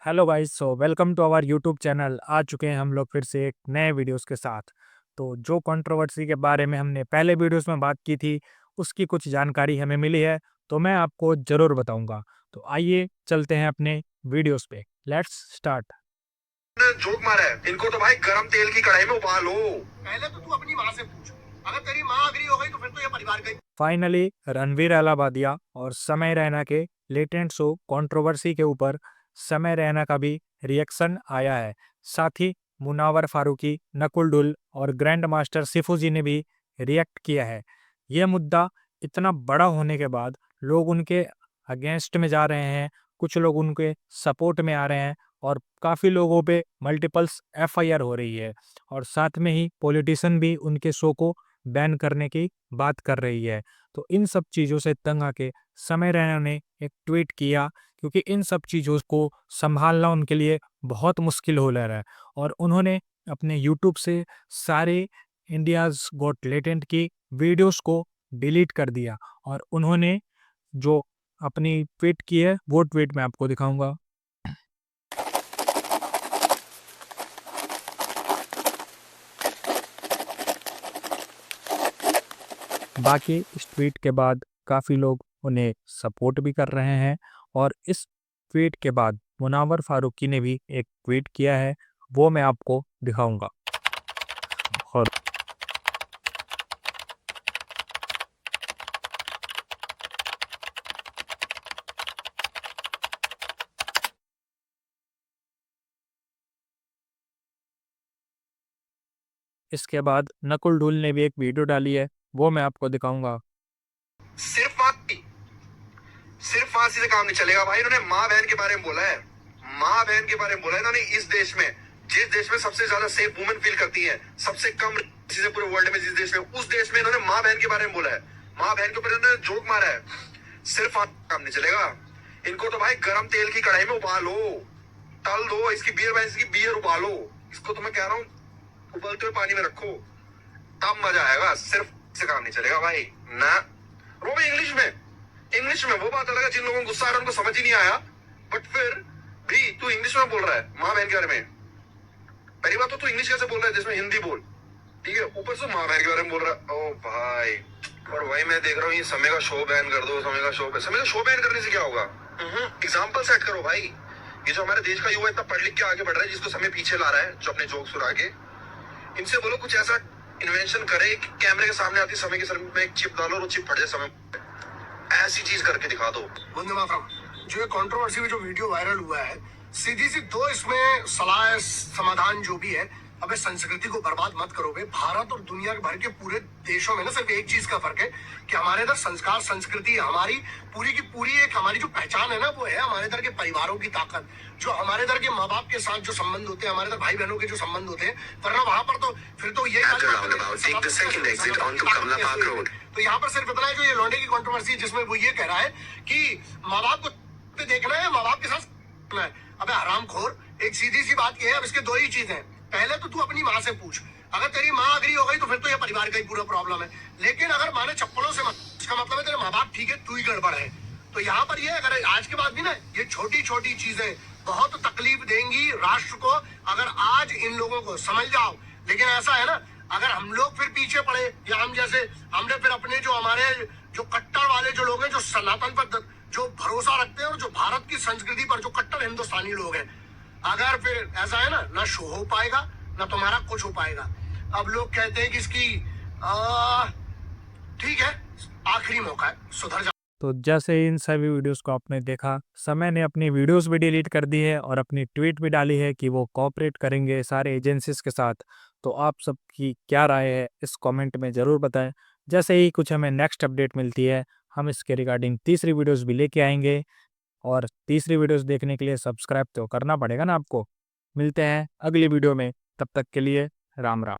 Hello guys, so welcome to our YouTube channel. आ चुके हैं हम लोग फिर से एक नए वीडियोस के साथ। तो जो कंट्रोवर्सी के बारे में हमने पहले वीडियोस में बात की थी, उसकी कुछ जानकारी हमें मिली है, तो मैं आपको ज़रूर बताऊंगा। तो आइए चलते हैं अपने वीडियोस पे। Let's start. जोक मारा है इनको तो भाई गरम तेल की कढ़ाई में उबालो। पहले तो तू अपनी माँ से पूछ, अगर तेरी माँ अग्री हो गई तो फिर तो ये परिवार गई। फाइनली रणवीर अलाहाबादिया और समय रैना के लेटेंट शो कंट्रोवर्सी के ऊपर समय रैना का भी रिएक्शन आया है। साथ ही मुनावर फारूकी, नकुल डुल और ग्रैंड मास्टर सिफूजी ने भी रिएक्ट किया है। यह मुद्दा इतना बड़ा होने के बाद लोग उनके अगेंस्ट में जा रहे हैं, कुछ लोग उनके सपोर्ट में आ रहे हैं और काफ़ी लोगों पे मल्टीपल्स एफआईआर हो रही है। और साथ में ही पॉलिटिशियन भी उनके शो को बैन करने की बात कर रही है। तो इन सब चीज़ों से तंग आके समय रैना ने एक ट्वीट किया, क्योंकि इन सब चीज़ों को संभालना उनके लिए बहुत मुश्किल हो रहा है। और उन्होंने अपने यूट्यूब से सारे इंडियाज़ गॉट टैलेंट की वीडियोस को डिलीट कर दिया। और उन्होंने जो अपनी ट्वीट की है, वो ट्वीट मैं आपको दिखाऊंगा। बाकी इस ट्वीट के बाद काफ़ी लोग उन्हें सपोर्ट भी कर रहे हैं। और इस ट्वीट के बाद मुनावर फारूकी ने भी एक ट्वीट किया है, वो मैं आपको दिखाऊंगा। और इसके बाद नकुल डुल ने भी एक वीडियो डाली है, वो मैं आपको दिखाऊंगा। सिर्फ फांसी, सिर्फ फांसी से काम नहीं चलेगा भाई। इन्होंने माँ बहन के बारे में बोला है, माँ बहन के बारे में बोला है इन्होंने। इस देश में, जिस देश में सबसे ज्यादा सेफ वुमेन फील करती है, सबसे कम चीजें पूरे वर्ल्ड में जिस देश में, उस देश में इन्होंने माँ बहन के बारे में बोला है। माँ बहन के ऊपर इन्होंने जोक मारा है। सिर्फ काम नहीं चलेगा इनको तो भाई गरम तेल की कढ़ाई में उबालो, तल दो, इसकी बियर भैंस की बियर उबालो। इसको तो मैं कह रहा हूँ उबलते हुए पानी में रखो, तब मजा आएगा। सिर्फ से काम नहीं चलेगा भाई ना। वो भी इंग्लिश में, इंग्लिश में। वो बात अलग है जिन लोगों को गुस्सा आ रहा है उनको समझ ही नहीं आया, बट फिर भी तू इंग्लिश में बोल रहा है माँ बहन के बारे में। पहली बात तो तू इंग्लिश कैसे बोल रहा है जिसमें हिंदी बोल, ठीक है, ऊपर से माँ बहन के बारे में बोल रहा है। ओ भाई, और वही मैं देख रहा हूँ, ये समय का शो बैन कर दो, समय का शो बैन करने से क्या होगा? एग्जाम्पल सेट करो भाई। ये जो हमारे देश का युवा इतना पढ़ लिख के आगे बढ़ रहा है, जिसको समय पीछे ला रहा है, जो अपने जोक सुना के, इनसे बोलो कुछ ऐसा इन्वेंशन करे कि कैमरे के सामने आती समय के सर में एक चिप डालो और वो चिप फट जाए समय। ऐसी चीज करके दिखा दो। वंदे मातरम। जो ये कंट्रोवर्सी में जो वीडियो वायरल हुआ है, सीधी सी दो इसमें सलाह समाधान जो भी है, अबे संस्कृति को बर्बाद मत करो बे। भारत और दुनिया भर के पूरे देशों में ना सिर्फ एक चीज का फर्क है कि हमारे इधर संस्कार संस्कृति, हमारी पूरी की पूरी एक हमारी जो पहचान है ना, वो है हमारे इधर के परिवारों की ताकत। जो हमारे इधर के माँ बाप के साथ जो संबंध होते हैं, हमारे इधर भाई बहनों के जो संबंध होते हैं, वरना वहां पर तो फिर तो ये तो यहाँ पर सिर्फ इतना है, जो ये लौंडे की कंट्रोवर्सी जिसमें वो ये कह रहा है कि माँ बाप को देखना है, माँ बाप के साथ करना है। अबे हरामखोर, एक सीधी सी बात ये है, अब इसके दो ही चीजें हैं। पहले तो तू अपनी माँ से पूछ, अगर तेरी माँ अग्री हो गई तो फिर तो ये परिवार का ही पूरा प्रॉब्लम है। लेकिन अगर माँ ने चप्पलों से इसका मतलब है तेरे माँ बाप ठीक है, तू ही गड़बड़ है। तो यहाँ पर ये अगर आज के बाद भी ना ये छोटी छोटी चीजें बहुत तकलीफ देंगी राष्ट्र को, अगर आज इन लोगों को समझ जाओ। लेकिन ऐसा है ना, अगर हम लोग फिर पीछे पड़े, या हम जैसे हमने फिर अपने जो हमारे जो कट्टर वाले जो लोग हैं, जो सनातन पर जो भरोसा रखते हैं और जो भारत की संस्कृति पर जो कट्टर हिंदुस्तानी लोग हैं, अगर फिर ऐसा है ना शो हो पाएगा ना तुम्हारा कुछ हो पाएगा। अब लोग कहते हैं कि इसकी ठीक है, आखिरी मौका है, सुधर जा। तो जैसे इन सभी वीडियोस को आपने देखा, समय ने अपनी वीडियोस भी डिलीट कर दी है और अपनी ट्वीट भी डाली है कि वो कोऑपरेट करेंगे सारे एजेंसीज के साथ। तो आप सबकी क्या राय है, इस कमेंट में ज़रूर बताएं। जैसे ही कुछ हमें नेक्स्ट अपडेट मिलती है, हम इसके रिगार्डिंग तीसरी वीडियोस भी लेके आएंगे। और तीसरी वीडियोस देखने के लिए सब्सक्राइब तो करना पड़ेगा ना आपको। मिलते हैं अगली वीडियो में, तब तक के लिए राम राम।